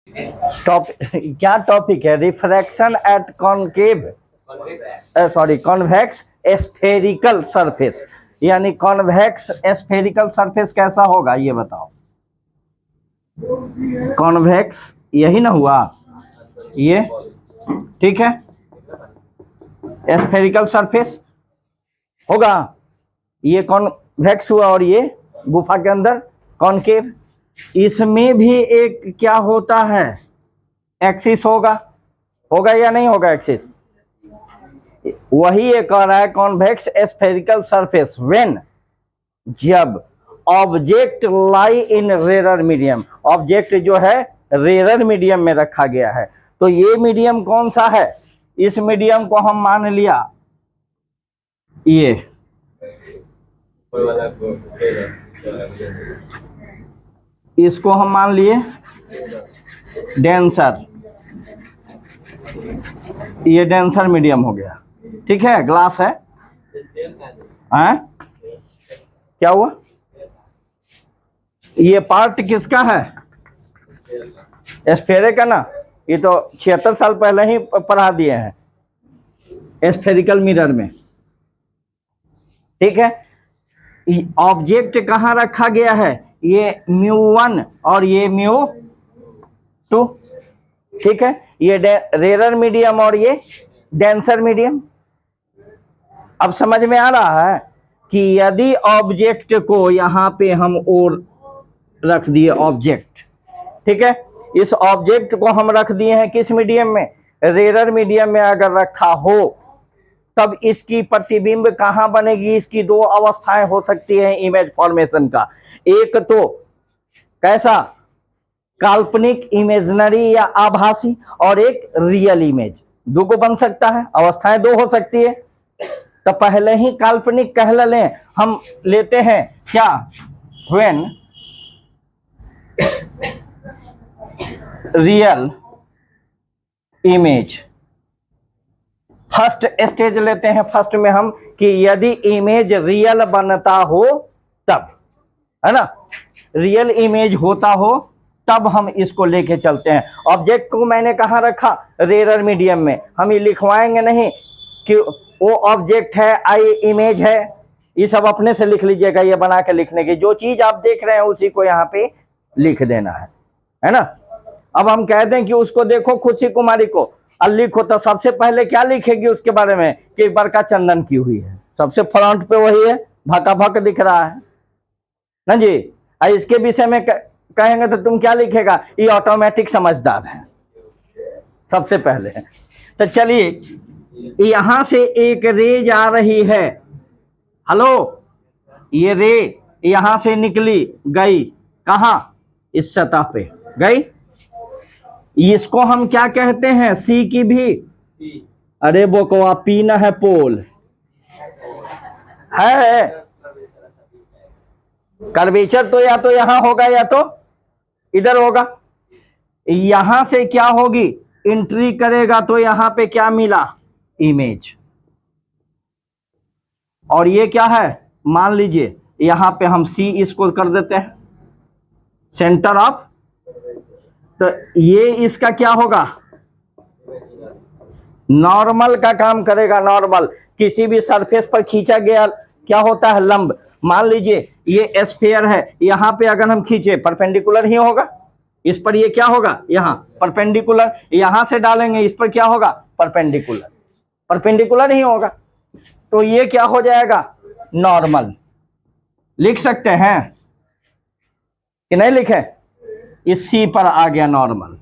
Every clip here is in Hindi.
क्या टॉपिक है? Refraction at concave, sorry convex spherical surface, यानी कॉन्वेक्स स्फेरिकल सरफेस कैसा होगा ये बताओ। कॉन्वेक्स यही ना हुआ ये, ठीक है। स्फेरिकल सरफेस होगा, ये कॉन्वेक्स हुआ और ये गुफा के अंदर कॉनकेव। इसमें भी एक क्या होता है, एक्सिस होगा, होगा या नहीं होगा एक्सिस? वही ये कह रहा है कॉन्वेक्स स्फेरिकल सरफेस व्हेन, जब ऑब्जेक्ट लाई इन रेरर मीडियम, ऑब्जेक्ट जो है रेरर मीडियम में रखा गया है। तो ये मीडियम कौन सा है? इस मीडियम को हम मान लिया ये इसको हम मान लिए डेंसर, ये डेंसर मीडियम हो गया, ठीक है। ग्लास है, क्या हुआ? ये पार्ट किसका है? स्फेरिक का ना, ये तो 76 साल पहले ही पढ़ा दिए हैं स्फेरिकल मिरर में, ठीक है। ऑब्जेक्ट कहाँ रखा गया है? ये μ1 और ये μ2, ठीक है। ये रेरर मीडियम और ये डेंसर मीडियम। अब समझ में आ रहा है कि यदि ऑब्जेक्ट को यहाँ पे हम और रख दिए ऑब्जेक्ट, ठीक है, इस ऑब्जेक्ट को हम रख दिए हैं किस मीडियम में? रेरर मीडियम में अगर रखा हो तब इसकी प्रतिबिंब कहाँ बनेगी? इसकी दो अवस्थाएं हो सकती हैं इमेज फॉर्मेशन का। एक तो कैसा, काल्पनिक इमेजिनरी या आभासी, और एक रियल इमेज, दो को बन सकता है, अवस्थाएं दो हो सकती है। तो पहले ही काल्पनिक कह लें, हम लेते हैं क्या, when real image, first stage लेते हैं फर्स्ट में हम कि यदि इमेज रियल बनता हो तब, है ना, रियल इमेज होता हो तब हम इसको लेके चलते हैं। ऑब्जेक्ट को मैंने कहाँ रखा? रेरर मीडियम में। हम ये लिखवाएंगे नहीं कि वो ऑब्जेक्ट है, आई इमेज है, ये सब अपने से लिख लीजिएगा, ये बना के लिखने की, जो चीज आप देख रहे हैं उसी को यहाँ पे लिख देना है ना। अब हम कह दें कि उसको देखो खुशी कुमारी को, और लिखो, तो सबसे पहले क्या लिखेगी उसके बारे में कि बरका चंदन की हुई है, सबसे फ्रंट पे वही है, भका भक दिख रहा है ना जी। इसके विषय में कहेंगे तो तुम क्या लिखेगा? ये ऑटोमेटिक समझदार है, सबसे पहले। तो चलिए, यहां से एक रे जा रही है, हेलो, ये रे यहां से निकली, गई कहां? इस सतह पे गई, इसको हम क्या कहते हैं? सी की भी, अरे बोकवा, पी ना है, पोल है। कर्वेचर तो या तो यहां होगा या तो इधर होगा। यहां से क्या होगी? एंट्री करेगा तो यहां पे क्या मिला? इमेज। और ये क्या है? मान लीजिए यहां पे हम सी इसको कर देते हैं सेंटर ऑफ, तो ये इसका क्या होगा? नॉर्मल का काम करेगा। नॉर्मल किसी भी सरफेस पर खींचा गया क्या होता है? लंब। मान लीजिए ये स्फीयर है, यहां पे अगर हम खींचे परपेंडिकुलर ही होगा, इस पर ये क्या होगा? यहां परपेंडिकुलर, यहां से डालेंगे इस पर क्या होगा? परपेंडिकुलर, परपेंडिकुलर ही होगा। तो ये क्या हो जाएगा? नॉर्मल। लिख सकते हैं कि नहीं लिखे? इस सी पर आ गया नॉर्मल।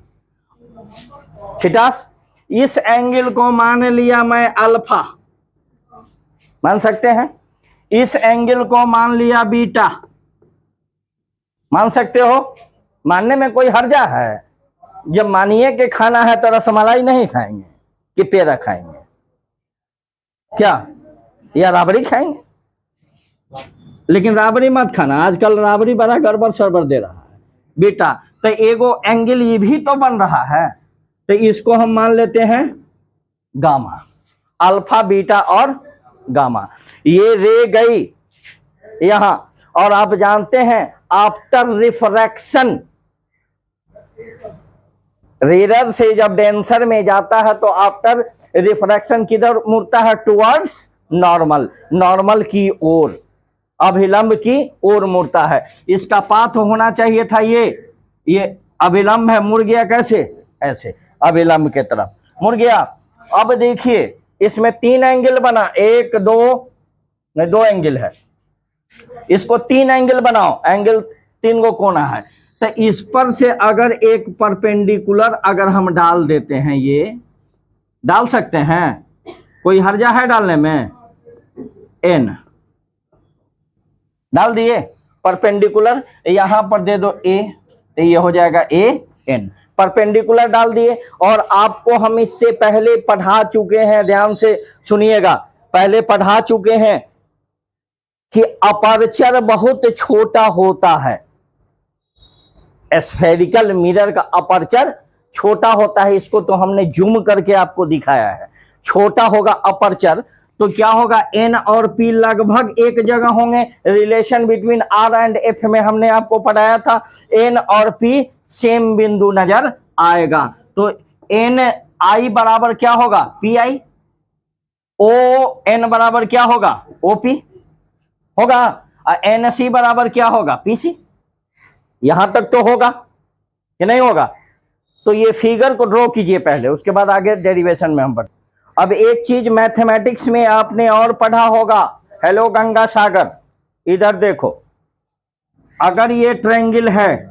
थीटास, इस एंगल को मान लिया मैं अल्फा, मान सकते हैं। इस एंगल को मान लिया बीटा, मान सकते हो। मानने में कोई हर्जा है? जब मानिए कि खाना है तो रसमलाई नहीं खाएंगे कि पेड़ा खाएंगे, क्या, या राबड़ी खाएंगे? लेकिन राबड़ी मत खाना, आजकल राबड़ी बड़ा गड़बड़ सरबर दे रहा है बेटा। तो एगो एंगल ये भी तो बन रहा है, तो इसको हम मान लेते हैं गामा, अल्फा बीटा और गामा। ये रे गई यहां, और आप जानते हैं आफ्टर रिफ्रैक्शन रेयर से जब डेंसर में जाता है तो आफ्टर रिफ्रैक्शन किधर मुड़ता है? टुवर्ड्स नॉर्मल, नॉर्मल की ओर, अभिलंब की ओर मुड़ता है। इसका पाथ होना चाहिए था ये अभिलंब है, मुड़ गया कैसे? ऐसे अभिलंब के तरफ मुड़ गया। अब देखिए इसमें 3 एंगल बना, 1 2 नहीं 2 एंगल है, इसको 3 एंगल बनाओ, एंगल 3 को कोना है। तो इस पर से अगर एक परपेंडिकुलर अगर हम डाल देते हैं, ये डाल सकते हैं, कोई हर्जा है डालने में? एन डाल दिए परपेंडिकुलर, यहां पर दे दो ए, तो ये हो जाएगा ए एन, परपेंडिकुलर डाल दिए। और आपको हम इससे पहले पढ़ा चुके हैं, ध्यान से सुनिएगा, पहले पढ़ा चुके हैं कि अपर्चर बहुत छोटा होता है। स्फेरिकल मिरर का अपर्चर छोटा होता है, इसको तो हमने जूम करके आपको दिखाया है। छोटा होगा अपर्चर तो क्या होगा? एन और पी लगभग एक जगह होंगे। Relation between R and F में हमने आपको पढ़ाया था, एन और पी सेम बिंदु नजर आएगा। तो एन आई बराबर क्या होगा? P I. ओ एन बराबर क्या होगा? ओ पी होगा। एन सी बराबर क्या होगा? P C. यहां तक तो होगा कि नहीं होगा? तो ये फिगर को ड्रॉ कीजिए पहले, उसके बाद आगे डेरिवेशन में हम बढ़। अब एक चीज मैथमेटिक्स में आपने और पढ़ा होगा, हेलो गंगा सागर, इधर देखो, अगर ये ट्रायंगल है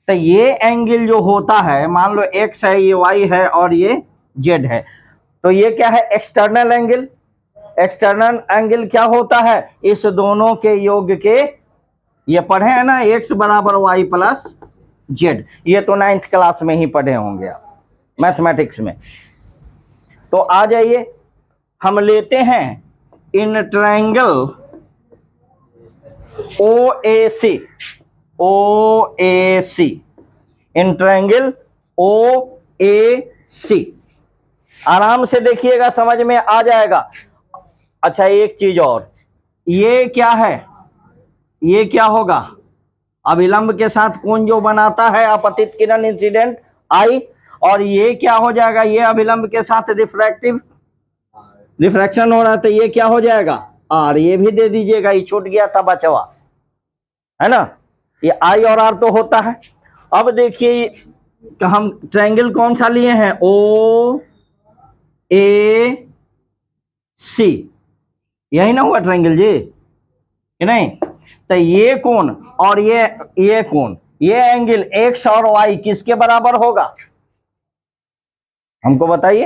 तो ये एंगल जो होता है, मान लो एक्स है, ये वाई है और ये जेड है, तो ये क्या है? External angle. एक्सटर्नल एंगल क्या होता है? इस दोनों के योग के, ये पढ़े हैं ना, एक्स बराबर वाई प्लस जेड, ये तो 9th क्लास में ही पढ़े होंगे आप मैथमेटिक्स में। तो आ जाइए, हम लेते हैं in triangle O A C, O A C, in triangle O ए सी, आराम से देखिएगा, समझ में आ जाएगा। अच्छा एक चीज और, ये क्या है? ये क्या होगा? अभिलंब के साथ कोण जो बनाता है अपतित किरण इंसिडेंट आई, और ये क्या हो जाएगा? ये अभिलंब के साथ रिफ्रैक्टिव रिफ्रैक्शन हो रहा है, तो ये क्या हो जाएगा? आर। ये भी दे दीजिएगा, ये छूट गया था बचवा, है ना? ये आई और आर तो होता है। अब देखिए हम ट्रायंगल कौन सा लिए हैं? ओ ए सी, यही ना हुआ ट्रायंगल जी, कि नहीं? तो ये कोण और ये कोण, ये एंगल एक्स और वाई किसके बराबर होगा? हमको बताइए।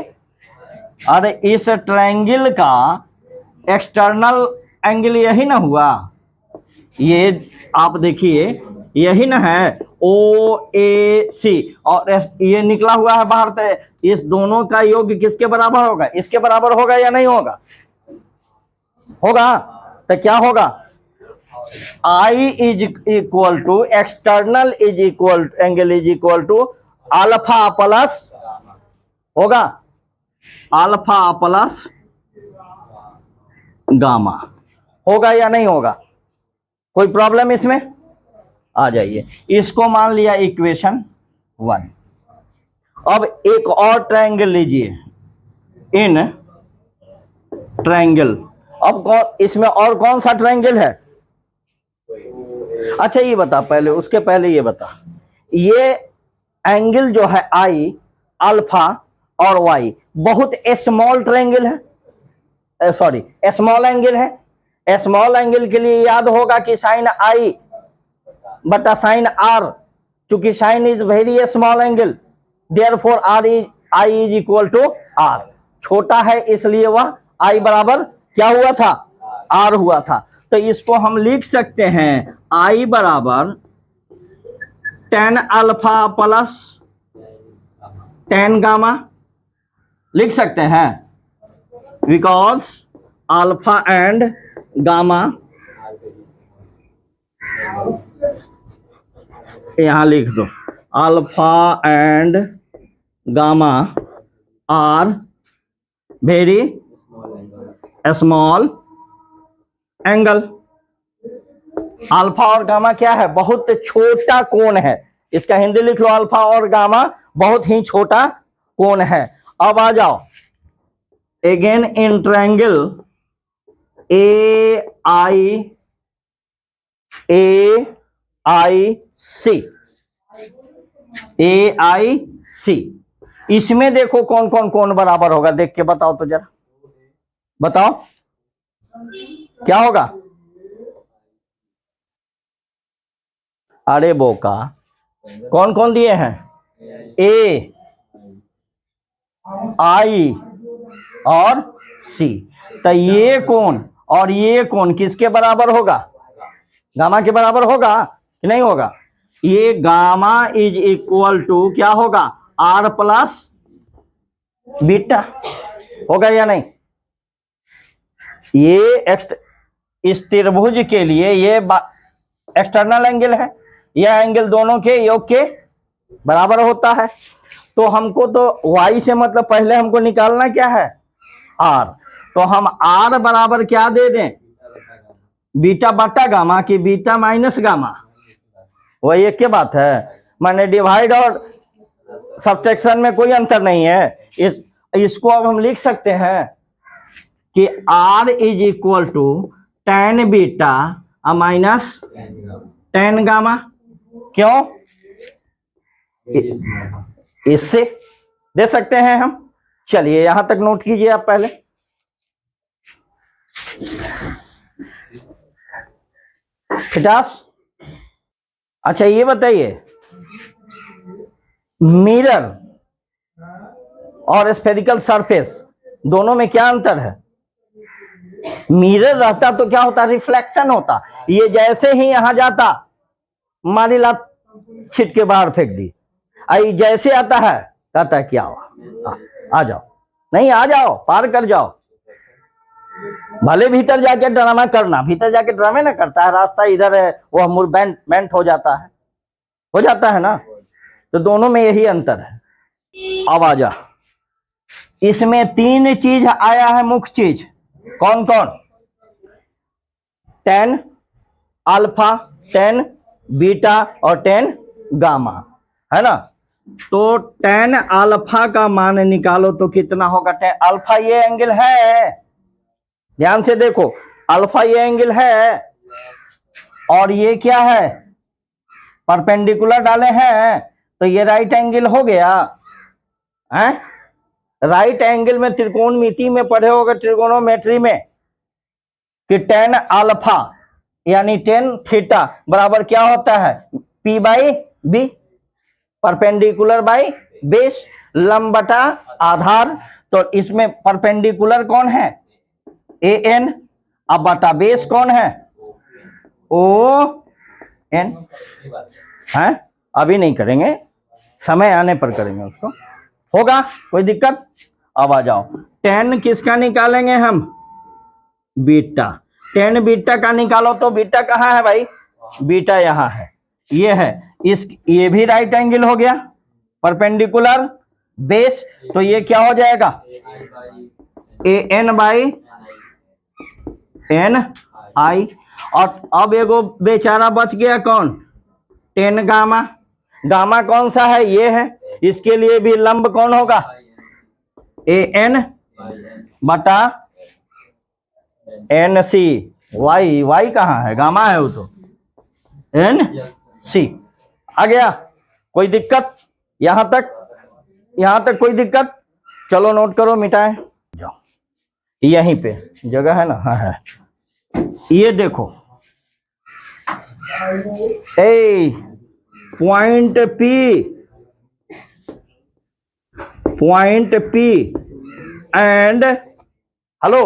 अरे इस ट्रायंगल का एक्सटर्नल एंगल यही ना हुआ, ये आप देखिए यही ना है, ओ ए सी, और ये निकला हुआ है बाहर, तो इस दोनों का योग किसके बराबर होगा? इसके बराबर होगा या नहीं होगा? होगा। तो क्या होगा? I is equal to external is equal angle is equal to alpha plus होगा, अल्फा प्लस गामा, होगा या नहीं होगा? कोई प्रॉब्लम इसमें? आ जाइए, इसको मान लिया इक्वेशन 1। अब एक और ट्रायंगल लीजिए, इन ट्रायंगल, अब इसमें और कौन सा ट्रायंगल है? अच्छा ये बता पहले, उसके पहले ये बता, ये एंगल जो है आई, अल्फा और वाई, बहुत स्मॉल ट्रायंगल है, सॉरी स्मॉल एंगल है। स्मॉल एंगल के लिए याद होगा कि साइन आई बटा साइन आर, चूंकि sine is very small angle, therefore R is I is equal to R. छोटा है इसलिए वह आई बराबर क्या हुआ था? आर हुआ था। तो इसको हम लिख सकते हैं आई बराबर tan alpha plus tan gamma, लिख सकते हैं, बिकॉज अल्फा एंड गामा, यहां लिख दो, alpha and gamma are very small angle. Alpha और गामा क्या है? बहुत छोटा कोण है, इसका हिंदी लिख लो, अल्फा और गामा बहुत ही छोटा कोण है। अब आ जाओ, अगेन इन ट्रायंगल AIC, इसमें देखो कौन कौन कोण बराबर होगा, देख के बताओ तो जरा, बताओ क्या होगा। अरे बोका, कौन कौन दिए हैं, A, I और C, तो ये कोण और ये कोण किसके बराबर होगा, गामा के बराबर होगा कि नहीं होगा। ये गामा इज इक्वल टू क्या होगा, R प्लस बीटा, होगा या नहीं। ये इस त्रिभुज के लिए ये एक्सटर्नल एंगल है, यह एंगल दोनों के योग के बराबर होता है। तो हमको तो y से मतलब पहले हमको निकालना क्या है, R, तो हम R बराबर क्या दे दें, बीटा बटा गामा की बीटा माइनस गामा, वही एक के बात है। माने डिवाइड और सब्ट्रैक्शन में कोई अंतर नहीं है। इसको अब हम लिख सकते हैं कि R is equal to tan beta minus tan gamma, क्यों, इससे दे सकते हैं हम। चलिए यहां तक नोट कीजिए आप पहले। फिटास, अच्छा ये बताइए, मिरर और स्फेरिकल सरफेस दोनों में क्या अंतर है। मिरर रहता तो क्या होता, रिफ्लेक्शन होता, ये जैसे ही यहां जाता मारी लात छिट के बाहर फेंक दी, आई जैसे आता है कहता है क्या हुआ, आ जाओ, नहीं आ जाओ, पार कर जाओ। भले भीतर जाके ड्रामा करना, भीतर जाके ड्रामे ना करता है, रास्ता इधर है, वो हम बेंट हो जाता है ना। तो दोनों में यही अंतर है। अब आ जा, इसमें तीन चीज आया है, मुख्य चीज, कौन कौन, tan अल्फा, tan बीटा और tan गामा, है ना। तो tan अल्फा का मान निकालो तो कितना होगा, tan अल्फा ये एंगल है, ध्यान से देखो, अल्फा ये एंगल है और ये क्या है, परपेंडिकुलर डाले हैं, तो ये राइट एंगल हो गया है। राइट एंगल में त्रिकोणमिति में पढ़े होगे, ट्रिगोनोमेट्री में, कि tan अल्फा यानी tan थीटा बराबर क्या होता है, P by B, perpendicular by base, लंब बटा आधार। तो इसमें परपेंडिकुलर कौन है, AN, अब बटा बेस कौन है, ON, है। अभी नहीं करेंगे, समय आने पर करेंगे उसको, होगा कोई दिक्कत। अब आ जाओ, tan किसका निकालेंगे हम, बीटा, tan बीटा का निकालो तो बीटा कहाँ है भाई, बीटा यहाँ है, ये है, ये भी राइट एंगल हो गया, परपेंडिकुलर बेस, तो ये क्या हो जाएगा, AN बाई NI। और अब एगो बेचारा बच गया कौन, tan गामा, गामा कौन सा है, ये है, इसके लिए भी लंब कौन होगा, AN बटा NC, y कहाँ है, गामा है वो तो, NC। आ गया, कोई दिक्कत यहां तक कोई दिक्कत, चलो नोट करो, मिटाएं जाओ, यहीं पे जगह है ना, हाँ है। ये देखो, point P and hello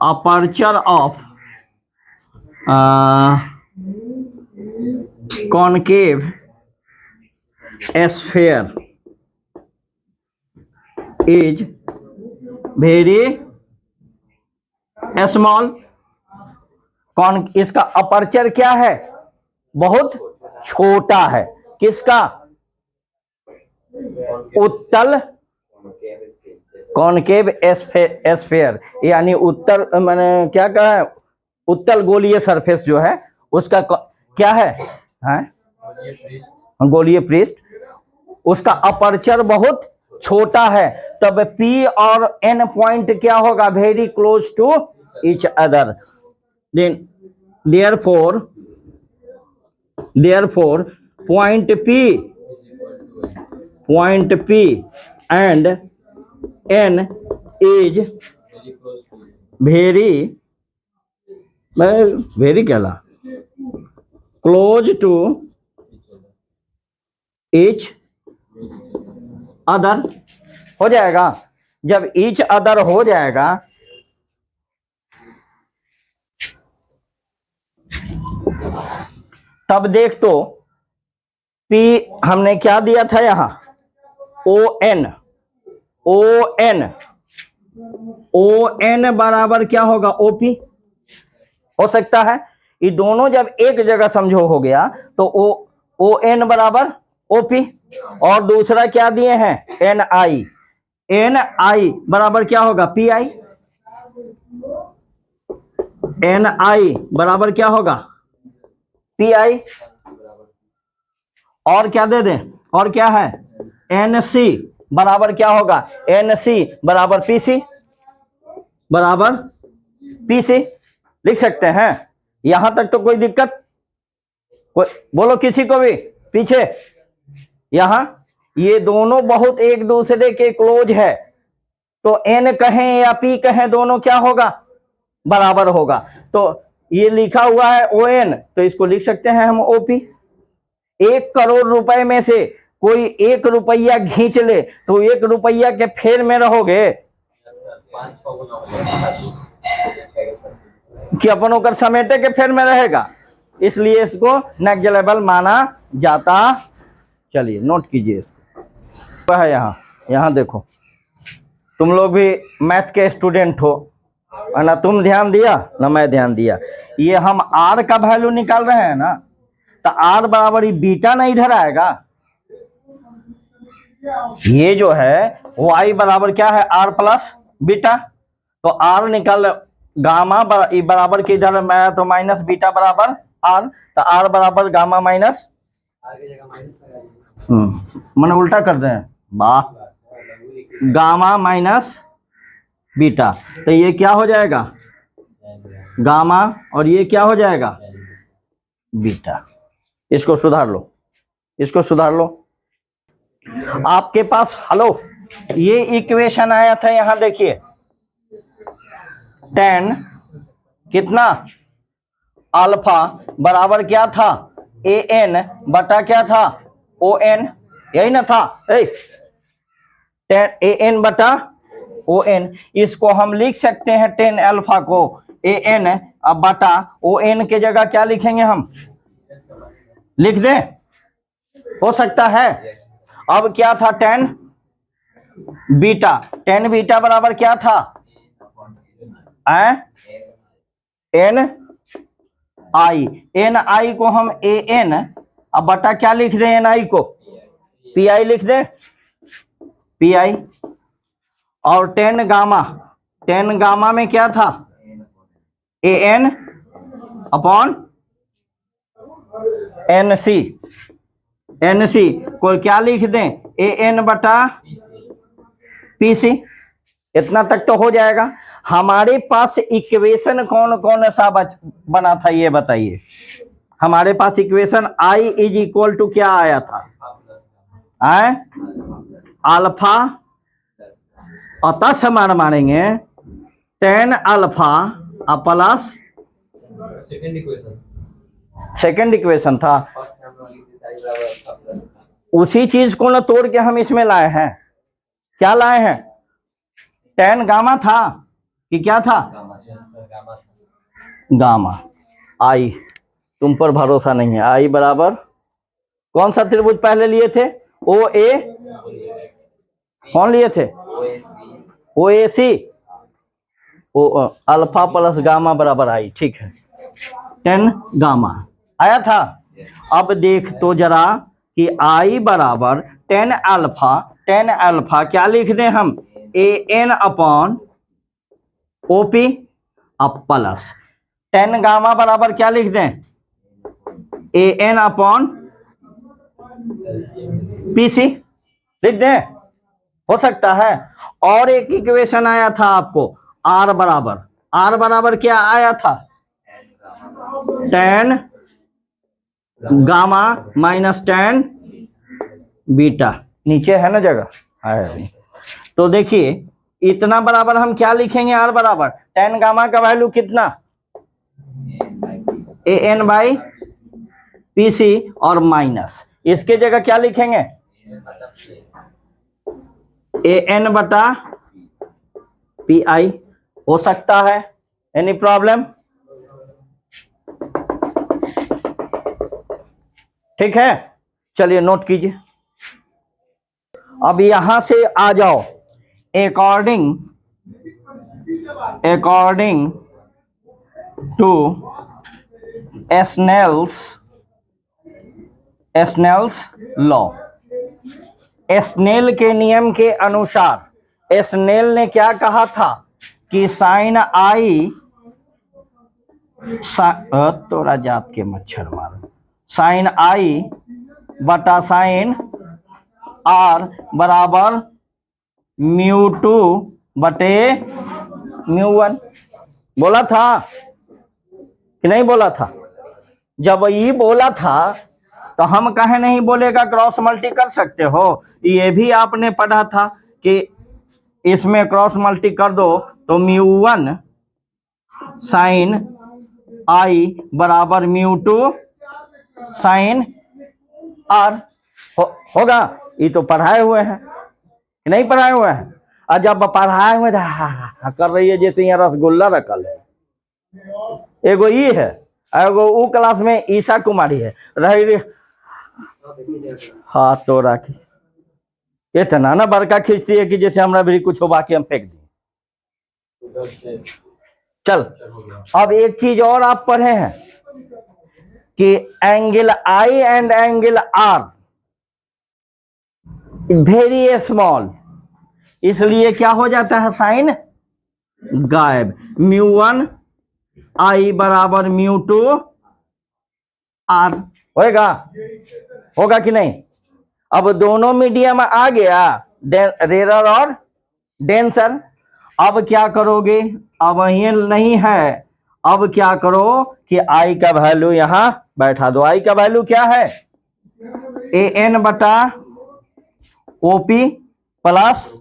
aperture of concave sphere is very small. कौन, इसका अपर्चर क्या है, बहुत छोटा है, किसका, उत्तल कॉनकेव एस्फेयर यानी उत्तर मैंने क्या कहा है, उत्तल गोलीय सरफेस जो है उसका क्या है, गोलीय पृष्ठ, उसका अपर्चर बहुत छोटा है, तब P और N पॉइंट क्या होगा, very close to each other, then therefore point P and N is very क्या close to each other हो जाएगा। जब each other हो जाएगा तब देख तो P हमने क्या दिया था यहां, ON बराबर क्या होगा, OP हो सकता है। ये दोनों जब एक जगह समझो हो गया तो ON बराबर OP, और दूसरा क्या दिए हैं, NI बराबर क्या होगा, PI, NI बराबर क्या होगा, PI, और क्या दे दें, और क्या है, NC बराबर क्या होगा, NC बराबर PC लिख सकते हैं। यहां तक तो कोई दिक्कत, कोई बोलो किसी को भी पीछे। यहां ये दोनों बहुत एक दूसरे के क्लोज है, तो N कहें या P कहें दोनों क्या होगा, बराबर होगा। तो ये लिखा हुआ है ON, तो इसको लिख सकते हैं हम OP। 1 करोड़ रुपए में से कोई 1 रुपया खींच ले तो 1 रुपया के फेर में रहोगे कि अपन होकर समेटे के फेर में रहेगा, इसलिए इसको नेग्लिजिबल माना जाता। चलिए नोट कीजिए इसको है। यहां देखो, तुम लोग भी मैथ के स्टूडेंट हो, ना तुम ध्यान दिया ना मैं ध्यान दिया। ये हम R का वैल्यू निकाल रहे हैं ना, तो R बराबर बीटा नहीं इधर आएगा। ये जो है Y बराबर क्या है, R प्लस बीटा, तो R निकाल, गामा बराबर के इधर मैं तो माइनस बीटा बराबर R, तो R बराबर गामा माइनस, मैंने उल्टा कर दे, वाह, गामा माइनस बीटा, तो ये क्या हो जाएगा, गामा, और ये क्या हो जाएगा, बीटा। इसको सुधार लो, इसको सुधार लो। आपके पास हेलो ये इक्वेशन आया था, यहां देखिए 10 कितना अल्फा बराबर क्या था, AN बटा क्या था, ON, यही ना था, 10 AN बटा ON। इसको हम लिख सकते हैं 10 अल्फा को AN अब बटा ON के जगह क्या लिखेंगे, हम लिख दें, हो सकता है। अब क्या था, 10 बीटा बराबर क्या था, NI को हम AN अब बटा क्या लिख दें, NI को PI लिख दें, PI, और 10 गामा में क्या था, AN अपॉन NC को क्या लिख दें, AN बटा PC। इतना तक तो हो जाएगा। हमारे पास इक्वेशन कौन कौन सा बना था, ये बताइए। हमारे पास equation I is equal to क्या आया था, अल्फा, अतः समान मानेंगे 10 अल्फा प्लस सेकेंड इक्वेशन था, उसी चीज को ना तोड़ के हम इसमें लाए हैं। क्या लाए हैं, 10 गामा था कि क्या था, गामा। आई, तुम पर भरोसा नहीं है। आई बराबर कौन सा त्रिभुज पहले लिए थे, OA, कौन लिए थे, OAC, अल्फा प्लस गामा बराबर आई, ठीक है, 10 गामा आया था। अब देख तो जरा कि I बराबर 10 अल्फा क्या लिख दें हम, ए एन अपॉन ओपी अब प्लस टेन गामा बराबर क्या लिख दें, ए एन अपॉन पीसी लिख दें, हो सकता है। और एक इक्वेशन आया था आपको आर बराबर क्या आया था, ten gamma minus tan beta, नीचे है ना जगह है। तो देखिए इतना बराबर हम क्या लिखेंगे, आर बराबर टेन गामा का वैल्यू कितना, A N by P C और माइनस इसके जगह क्या लिखेंगे, ए एन बटा पी आई। हो सकता है, एनी प्रॉब्लम, ठीक है। चलिए नोट कीजिए। अब यहां से आ जाओ, according to Snell's law, Snell के नियम के अनुसार स्नेल ने क्या कहा था कि साइन आई, तोरा जात के मच्छर मारो, साइन आई बटा साइन आर बराबर म्यू टू बटे म्यू वन, बोला था कि नहीं बोला था। जब ये बोला था तो हम कहे नहीं बोलेगा क्रॉस मल्टी कर सकते हो, ये भी आपने पढ़ा था कि इसमें क्रॉस मल्टी कर दो तो म्यू वन साइन आई बराबर म्यू टू साइन आर होगा। ये तो पढ़ाए हुए हैं कि नहीं पढ़ाए हुए हैं। और जब पढ़ाए हुए कर रही है जैसे यहाँ रसगुल्ला रखल है, एगो ये है, एगो वो क्लास में ईशा कुमारी है रही, हाथ तो राखी इतना ना बड़का खींचती है कि जैसे हमरा भी कुछ हो बाकी हम फेंक दिए। चल अब एक चीज और आप पढ़े हैं कि angle I and angle R very small, इसलिए क्या हो जाता है, साइन गायब। म्यू वन आई बराबर म्यू टू आर होगा कि नहीं। अब दोनों मीडियम आ गया, रेयर और डेंसर। अब क्या करोगे, अब ये नहीं है, अब क्या करो कि आई का वैल्यू यहां बैठा दो। आई का वैल्यू क्या है, ए एन बटा ओपी प्लस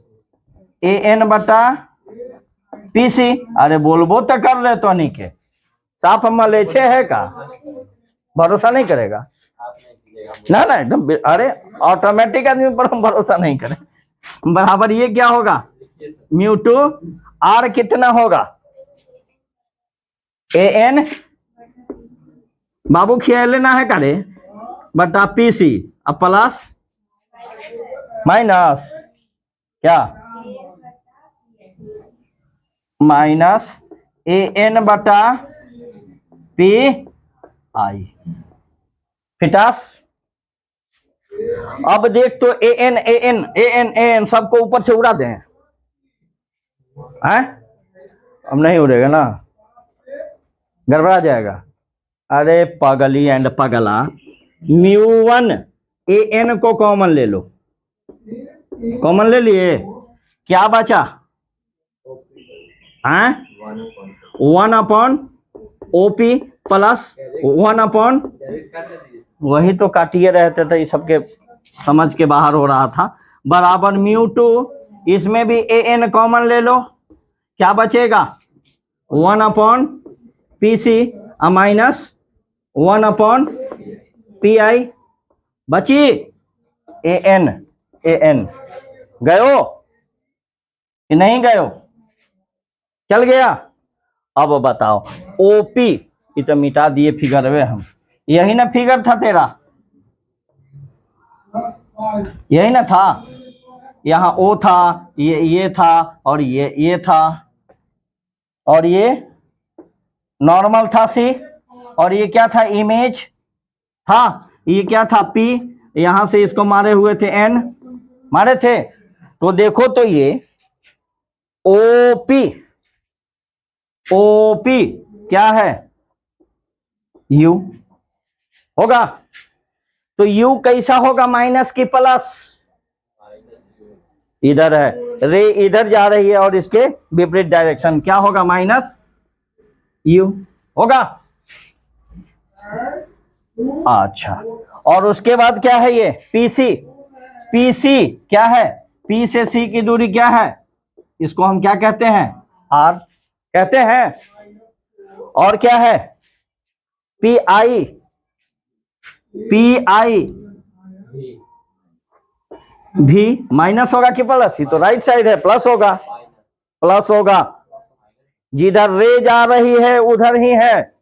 ए एन बटा पीसी। अरे बोलबो तो कर रहे तो नहीं के साफ मलेछे है का, भरोसा नहीं करेगा ना ना एकदम। अरे ऑटोमेटिक आदमी पर हम भरोसा नहीं करें। बराबर ये क्या होगा, म्यू टू आर कितना होगा, ए एन बाबू खिया लेना है करे बटा पीसी अब प्लस माइनस क्या, माइनस ए एन बटा पी आई फिटास। अब देख तो A N A N A N A N सबको ऊपर से उड़ा दें, अब नहीं उड़ेगा ना, गड़बड़ा जाएगा। अरे पगली एंड पगला, म्यू वन ए एन को कॉमन ले लो, कॉमन ले लिए, क्या बचा, one upon OP plus one upon, वही तो काटिए रहते थे, सबके समझ के बाहर हो रहा था, बराबर म्यू टू, इसमें भी ए एन कॉमन ले लो, क्या बचेगा, one upon P C minus one upon P I, बची ए एन गयो कि नहीं गयो, चल गया। अब बताओ ओपी, ये तो मिटा दिए फिगर में हम, यही ना फिगर था तेरा, यही ना था, यहाँ ओ था, ये था और ये था, और ये नॉर्मल था सी, और ये क्या था, इमेज था, ये क्या था पी, यहां से इसको मारे हुए थे एन, मारे थे। तो देखो तो ये ओपी, ओपी क्या है, यू होगा। तो यू कैसा होगा, माइनस की प्लस, इधर है, रे इधर जा रही है और इसके विपरीत डायरेक्शन, क्या होगा, माइनस यू होगा। अच्छा, और उसके बाद क्या है ये पीसी, पीसी क्या है, पी से सी की दूरी क्या है, इसको हम क्या कहते हैं, आर कहते हैं। और क्या है, पी आई, पी आई भी माइनस होगा कि प्लस, ही तो राइट साइड है, प्लस होगा, प्लस होगा। जिधर रे जा रही है उधर ही है,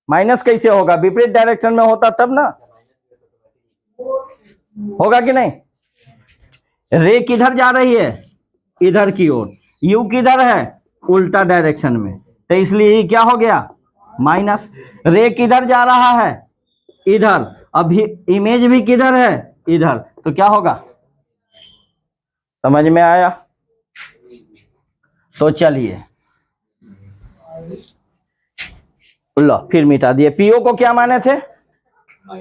माइनस कैसे होगा, विपरीत डायरेक्शन में होता तब ना, होगा कि नहीं। रे किधर जा रही है, इधर की ओर, यू किधर है, उल्टा डायरेक्शन में, तो इसलिए ये क्या हो गया, माइनस। रे किधर जा रहा है, इधर, अभी इमेज भी किधर है, इधर, तो क्या होगा, समझ में आया। तो चलिए लो फिर मिटा दिए, पीओ को क्या माने थे,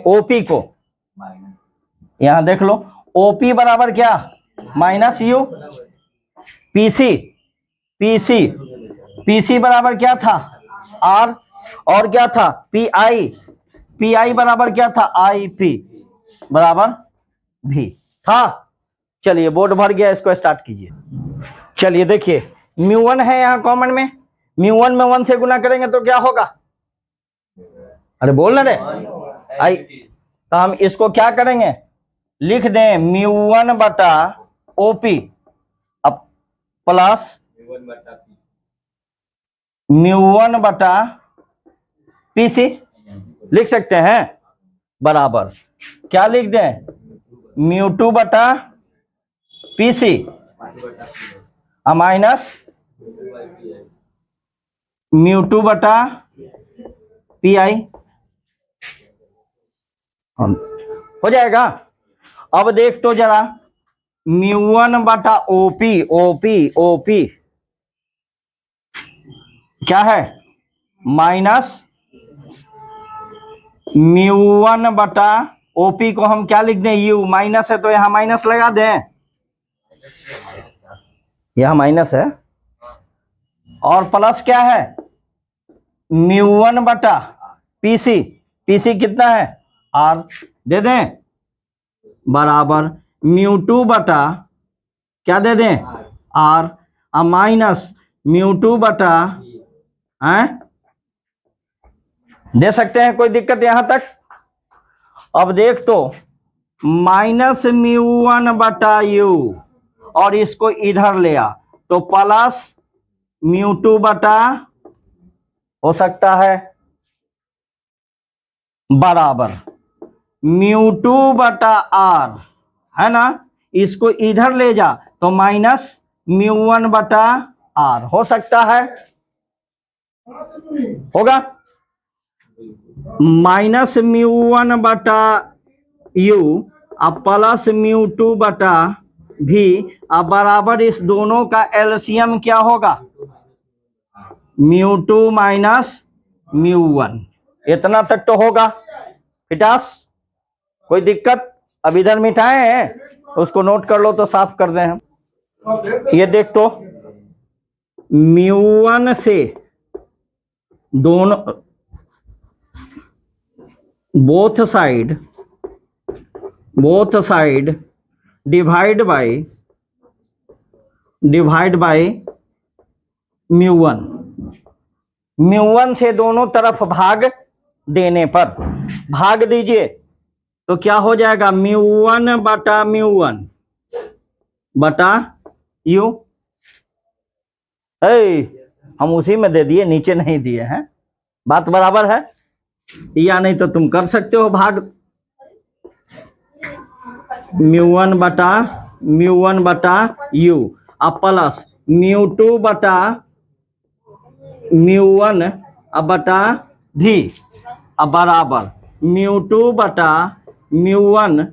ओपी को, यहां देख लो, ओपी बराबर क्या, minus you, PC, PC, PC बराबर क्या था, आर, और क्या था, पी आई, पी आई बराबर क्या था, आई पी बराबर भी था। चलिए बोर्ड भर गया, इसको स्टार्ट कीजिए। चलिए देखिए, म्यू1 है यहां कॉमन में, म्यू1 में 1 से गुना करेंगे तो क्या होगा, अरे बोल ना रे आई, तो हम इसको क्या करेंगे, लिख दें म्यू1 बटा ओपी, अब प्लस म्यू1 बटा पीसी लिख सकते हैं, बराबर क्या लिख दें, म्यू2 बटा पीसी माइनस म्यू2 बटा पी आई, हो जाएगा। अब देख तो जरा, म्यू1 बटा ओपी, ओपी ओपी क्या है, माइनस म्यू1 बटा ओपी को हम क्या लिख दें, यू, माइनस है तो यहां माइनस लगा दें, यहां माइनस है, और प्लस क्या है, म्यू1 बटा पीसी, पीसी कितना है, आर दे दें, बराबर म्यू2 बटा क्या दे दें, आर, माइनस म्यू2 बटा दे सकते हैं, कोई दिक्कत यहां तक। अब देख तो, माइनस म्यू1 बटा यू, और इसको इधर ले आ तो प्लस म्यू2 बटा हो सकता है, बराबर म्यू2 बटा आर, है ना, इसको इधर ले जा तो माइनस म्यू1 बटा आर हो सकता है, होगा, माइनस म्यू1 बटा यू अब प्लस म्यू2 बटा भी, अब बराबर इस दोनों का एलसीएम क्या होगा, म्यू2 माइनस म्यू1, इतना तक तो होगा फिटास, कोई दिक्कत। अब इधर मिटाए हैं, उसको नोट कर लो तो साफ कर दें हम। ये देख तो, म्यू1 से दोनों बोथ साइड डिवाइड बाय म्यू1, म्यू1 से दोनों तरफ भाग देने पर, भाग दीजिए तो क्या हो जाएगा, म्यू1 बटा यू, हम उसी में दे दिए, नीचे नहीं दिए हैं, बात बराबर है, या नहीं तो तुम कर सकते हो भाग, म्यू1 बटा यू अब प्लस म्यू2 बटा म्यू1 अब बटा भी, अब बराबर म्यू2 बटा म्यू1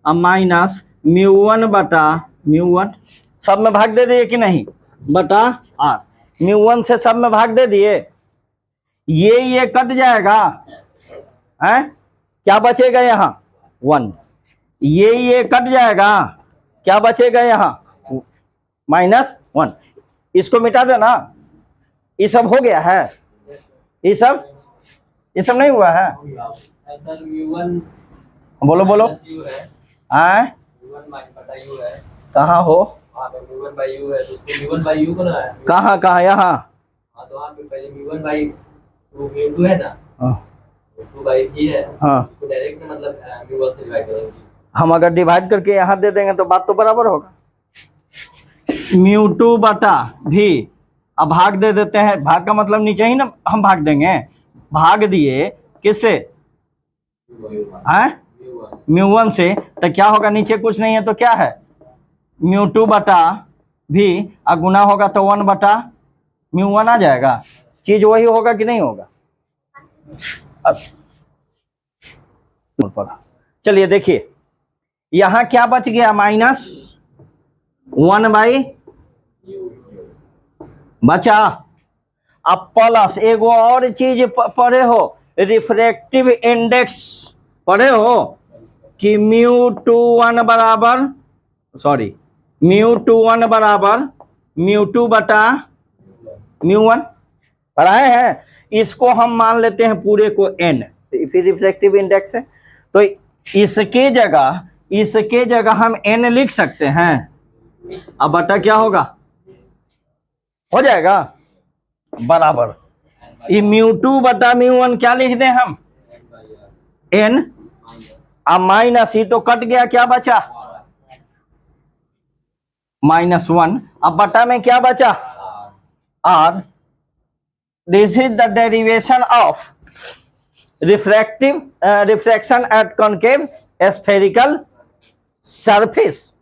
अब माइनस म्यू1 बटा म्यू1, सब में भाग दे दिए कि नहीं, बटा आर। म्यू वन से सब में भाग दे दिए, ये कट जाएगा है, क्या बचेगा यहाँ 1, ये कट जाएगा, क्या बचेगा यहाँ -1। इसको मिटा देना, ये सब हो गया है, ये सब नहीं हुआ है। सर म्यू1 बोलो बोलो यू है, आए म्यू1 बटा यू है, कहाँ हो, वहाँ पे म्यू1 बाई यू है, तो उसको म्यू1 बाई यू को ना है, कहाँ कहाँ यहाँ, हाँ तो वहाँ पे पहले म्यू1 बाई म्यू2 है ना, हाँ 2 बाई 3 है, हाँ। उसको डायरेक्ट मतलब म्यू1 से डिवाइड करेंगे। हम अगर डिवाइड करके यहाँ दे देंगे तो बात तो बराबर होगा। म्यू2 बटा भी, अब भाग दे देते हैं, भाग का मतलब नीचे ही ना हम भाग देंगे, भाग दिए किससे हैं, म्यू1 से, तो क्या होगा, नीचे कुछ नहीं है तो क्या है म्यू2 बटा भी, और गुना होगा तो 1 बटा म्यू1 आ जाएगा, चीज वही होगा कि नहीं होगा। अब चलिए देखिए यहां क्या बच गया, -1 बाई बचा। अब प्लस एगो और चीज पढ़े हो, रिफ्रैक्टिव इंडेक्स पढ़े हो कि म्यू21 बराबर, सॉरी म्यू21 बराबर म्यू2 बटा म्यू1 पढ़ाए हैं। इसको हम मान लेते हैं पूरे को n, फिर रिफ्रैक्टिव इंडेक्स है, तो इसके जगह हम n लिख सकते हैं। अब बटा क्या होगा, हो जाएगा बराबर, ये म्यू2 बटा म्यू1 क्या लिख दें हम n, अब माइनस, ये तो कट गया, क्या बचा -1, अब बटा में क्या बचा r। This is the derivation of refraction at concave spherical surface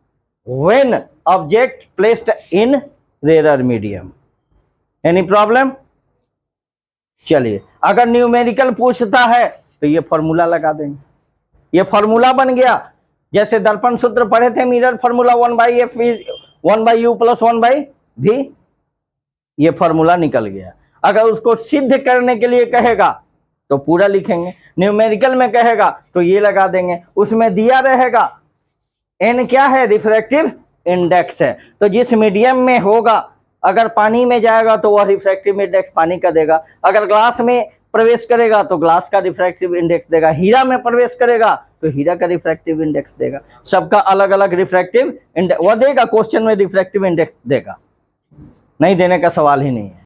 when object placed in rarer medium. Any problem? चलिए अगर न्यूमेरिकल पूछता है तो ये फॉर्मूला लगा देंगे, ये फॉर्मूला बन गया, जैसे दर्पण सूत्र पढ़े थे, mirror formula 1/f 1/u + 1/v, ये फॉर्मूला निकल गया। अगर उसको सिद्ध करने के लिए कहेगा तो पूरा लिखेंगे, न्यूमेरिकल में कहेगा तो ये लगा देंगे, उसमें दिया रहेगा n क्या है, रिफ्रैक्टिव इंडेक्स है, तो जिस मीडियम में होगा, अगर पानी में जाएगा तो वह रिफ्रैक्टिव इंडेक्स पानी का देगा, अगर ग्लास में प्रवेश करेगा तो ग्लास का रिफ्रैक्टिव इंडेक्स देगा, हीरा में प्रवेश करेगा तो हीरा का रिफ्रैक्टिव इंडेक्स देगा, सबका अलग अलग रिफ्रैक्टिव इंडेक्स वह देगा, क्वेश्चन में रिफ्रैक्टिव इंडेक्स देगा, नहीं देने का सवाल ही नहीं है।